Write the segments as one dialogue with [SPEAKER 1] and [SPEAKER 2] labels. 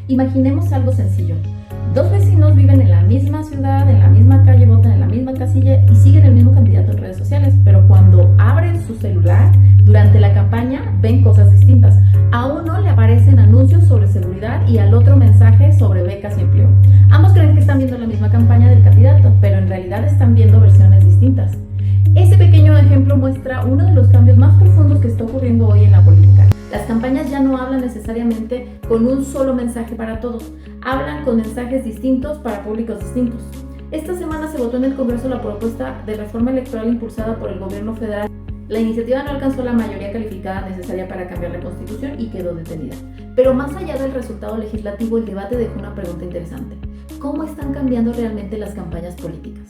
[SPEAKER 1] Imaginemos algo sencillo. Dos vecinos viven en la misma ciudad, en la misma calle, votan en la misma casilla y siguen el mismo candidato en redes sociales, pero cuando abren su celular durante la campaña ven cosas distintas. A uno le aparecen anuncios sobre seguridad y al otro mensajes sobre becas y empleo. Ambos creen que están viendo la misma campaña del candidato, pero en realidad están viendo versiones distintas. Este pequeño ejemplo muestra uno de los cambios más profundos que está ocurriendo hoy en la política. Las campañas ya no hablan necesariamente con un solo mensaje para todos, hablan con mensajes distintos para públicos distintos. Esta semana se votó en el Congreso la propuesta de reforma electoral impulsada por el gobierno federal. La iniciativa no alcanzó la mayoría calificada necesaria para cambiar la Constitución y quedó detenida. Pero más allá del resultado legislativo, el debate dejó una pregunta interesante. ¿Cómo están cambiando realmente las campañas políticas?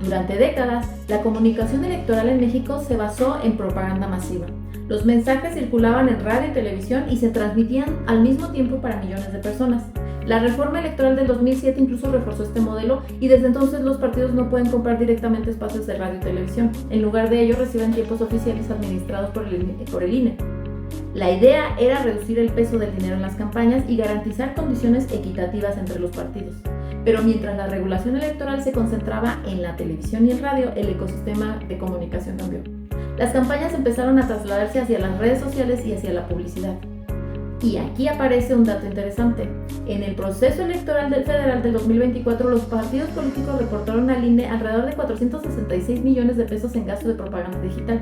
[SPEAKER 1] Durante décadas, la comunicación electoral en México se basó en propaganda masiva. Los mensajes circulaban en radio y televisión y se transmitían al mismo tiempo para millones de personas. La reforma electoral del 2007 incluso reforzó este modelo y desde entonces los partidos no pueden comprar directamente espacios de radio y televisión. En lugar de ello, reciben tiempos oficiales administrados por el INE. La idea era reducir el peso del dinero en las campañas y garantizar condiciones equitativas entre los partidos. Pero mientras la regulación electoral se concentraba en la televisión y el radio, el ecosistema de comunicación cambió. Las campañas empezaron a trasladarse hacia las redes sociales y hacia la publicidad. Y aquí aparece un dato interesante. En el proceso electoral federal del 2024, los partidos políticos reportaron al INE alrededor de 466 millones de pesos en gasto de propaganda digital.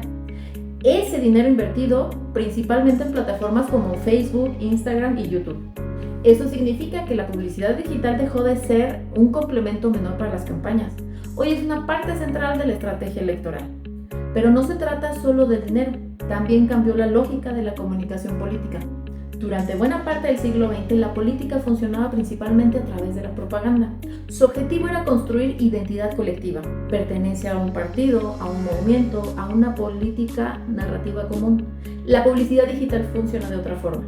[SPEAKER 1] Ese dinero invertido principalmente en plataformas como Facebook, Instagram y YouTube. Eso significa que la publicidad digital dejó de ser un complemento menor para las campañas. Hoy es una parte central de la estrategia electoral. Pero no se trata solo del dinero, también cambió la lógica de la comunicación política. Durante buena parte del siglo XX, la política funcionaba principalmente a través de la propaganda. Su objetivo era construir identidad colectiva, pertenencia a un partido, a un movimiento, a una política narrativa común. La publicidad digital funciona de otra forma.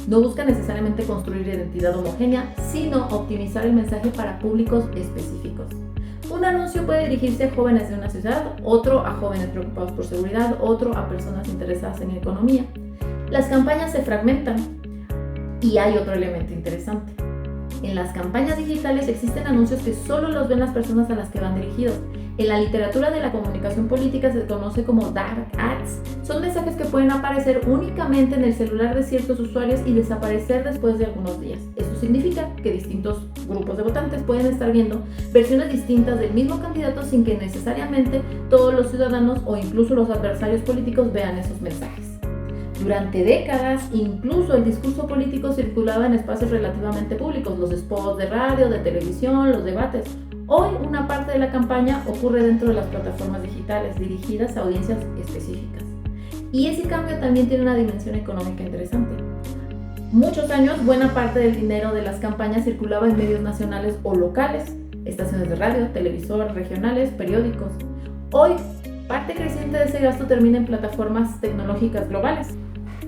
[SPEAKER 1] No busca necesariamente construir identidad homogénea, sino optimizar el mensaje para públicos específicos. Un anuncio puede dirigirse a jóvenes de una ciudad, otro a jóvenes preocupados por seguridad, otro a personas interesadas en economía. Las campañas se fragmentan y hay otro elemento interesante. En las campañas digitales existen anuncios que solo los ven las personas a las que van dirigidos. En la literatura de la comunicación política se conoce como dark ads. Son mensajes que pueden aparecer únicamente en el celular de ciertos usuarios y desaparecer después de algunos días. Eso significa que distintos grupos de votantes pueden estar viendo versiones distintas del mismo candidato sin que necesariamente todos los ciudadanos o incluso los adversarios políticos vean esos mensajes. Durante décadas, incluso el discurso político circulaba en espacios relativamente públicos, los spots de radio, de televisión, los debates. Hoy, una parte de la campaña ocurre dentro de las plataformas digitales, dirigidas a audiencias específicas. Y ese cambio también tiene una dimensión económica interesante. Muchos años, buena parte del dinero de las campañas circulaba en medios nacionales o locales, estaciones de radio, televisor, regionales, periódicos. Hoy, parte creciente de ese gasto termina en plataformas tecnológicas globales.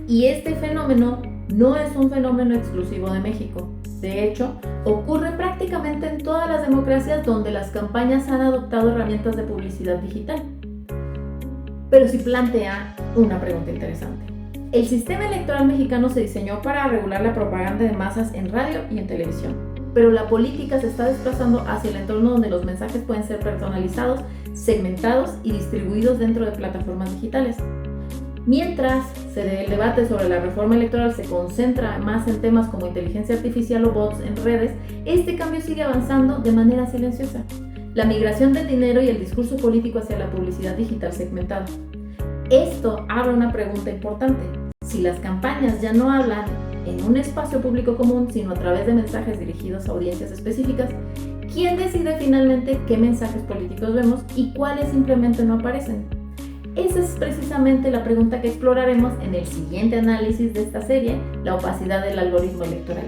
[SPEAKER 1] Y este fenómeno no es un fenómeno exclusivo de México. De hecho, ocurre prácticamente en todas las democracias donde las campañas han adoptado herramientas de publicidad digital. Pero sí plantea una pregunta interesante. El sistema electoral mexicano se diseñó para regular la propaganda de masas en radio y en televisión, pero la política se está desplazando hacia el entorno donde los mensajes pueden ser personalizados, segmentados y distribuidos dentro de plataformas digitales. Mientras el debate sobre la reforma electoral se concentra más en temas como inteligencia artificial o bots en redes, este cambio sigue avanzando de manera silenciosa. La migración del dinero y el discurso político hacia la publicidad digital segmentada. Esto abre una pregunta importante. Si las campañas ya no hablan en un espacio público común, sino a través de mensajes dirigidos a audiencias específicas, ¿quién decide finalmente qué mensajes políticos vemos y cuáles simplemente no aparecen? Esa es precisamente la pregunta que exploraremos en el siguiente análisis de esta serie, la opacidad del algoritmo electoral.